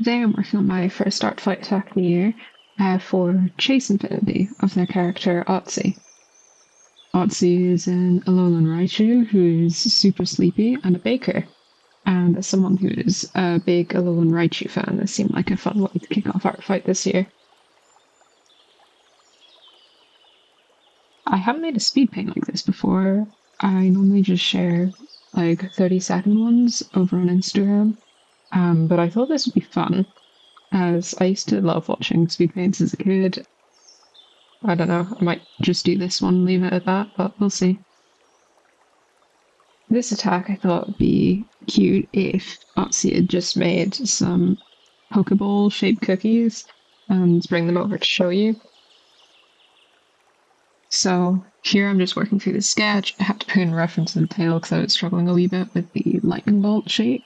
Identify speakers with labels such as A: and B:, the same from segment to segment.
A: Today I'm working on my first art fight attack of the year for Chase Infinity of their character Otzi. Otzi is an Alolan Raichu who is super sleepy and a baker. And as someone who is a big Alolan Raichu fan, this seemed like a fun way to kick off art fight this year. I haven't made a speed paint like this before. I normally just share like 30-second ones over on Instagram. But I thought this would be fun, as I used to love watching speed paints as a kid. I don't know, I might just do this one and leave it at that, but we'll see. This attack I thought would be cute if Otzi had just made some Pokeball shaped cookies and bring them over to show you. So here I'm just working through the sketch. I have to put in reference in the tail because I was struggling a wee bit with the lightning bolt shape.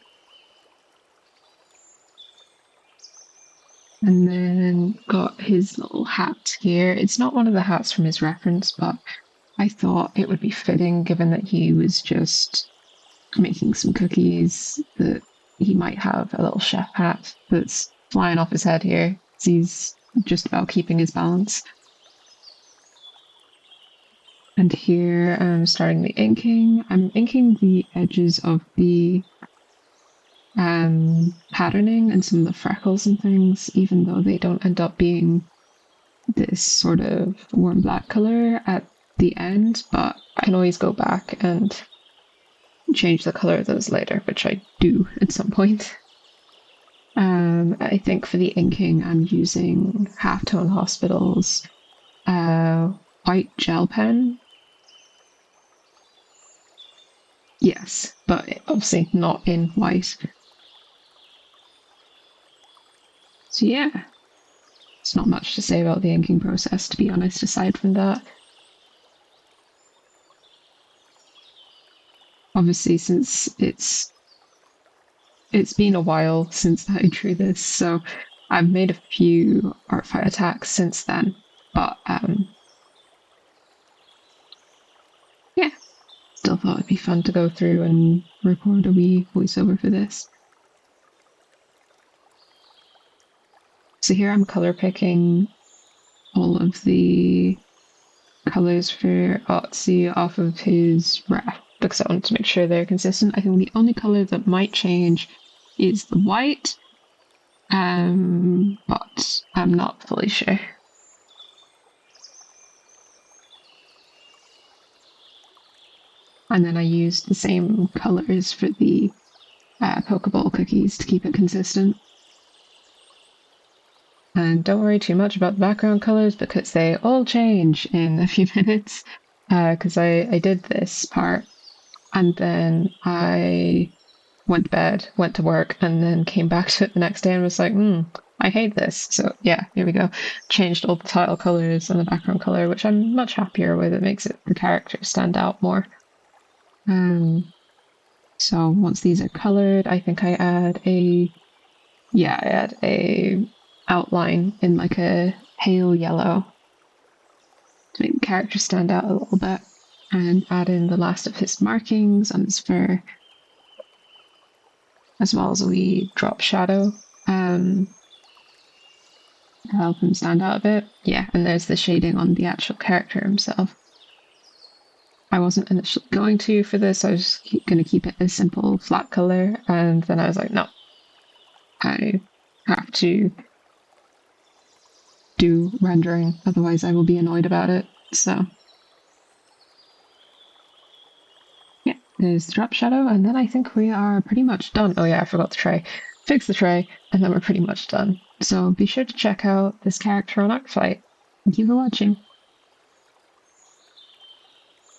A: And then got his little hat here. It's not one of the hats from his reference, but I thought it would be fitting given that he was just making some cookies that he might have a little chef hat that's flying off his head here. He's just about keeping his balance. And here I'm starting the inking. I'm inking the edges of the patterning and some of the freckles and things, even though they don't end up being this sort of warm black color at the end, but I can always go back and change the color of those later, which I do at some point. I think for the inking I'm using Halftone Hospital's white gel pen. Yes, but obviously not in white. So yeah, it's not much to say about the inking process, to be honest, aside from that. Obviously, since it's been a while since I drew this, so I've made a few art fight attacks since then, but yeah, still thought it'd be fun to go through and record a wee voiceover for this. So here I'm color picking all of the colors for Otzi off of his ref because I wanted to make sure they're consistent. I think the only color that might change is the white, but I'm not fully sure. And then I used the same colors for the Pokeball cookies to keep it consistent. And don't worry too much about the background colors because they all change in a few minutes. Because I did this part and then I went to bed, went to work, and then came back to it the next day and was like, I hate this. So yeah, here we go. Changed all the title colors and the background color, which I'm much happier with. It makes the characters stand out more. So once these are colored, I think I add a outline in like a pale yellow to make the character stand out a little bit, and add in the last of his markings on his fur, as well as a wee drop shadow to help him stand out a bit. Yeah, and there's the shading on the actual character himself. I wasn't initially going to for this, I was going to keep it a simple flat color, and then I was like, no, I have to do rendering, otherwise I will be annoyed about it. So yeah, there's the drop shadow, and then I think we are pretty much done. Oh yeah, I forgot the tray. Fix the tray, and then we're pretty much done. So be sure to check out this character on Arcfight. Thank you for watching.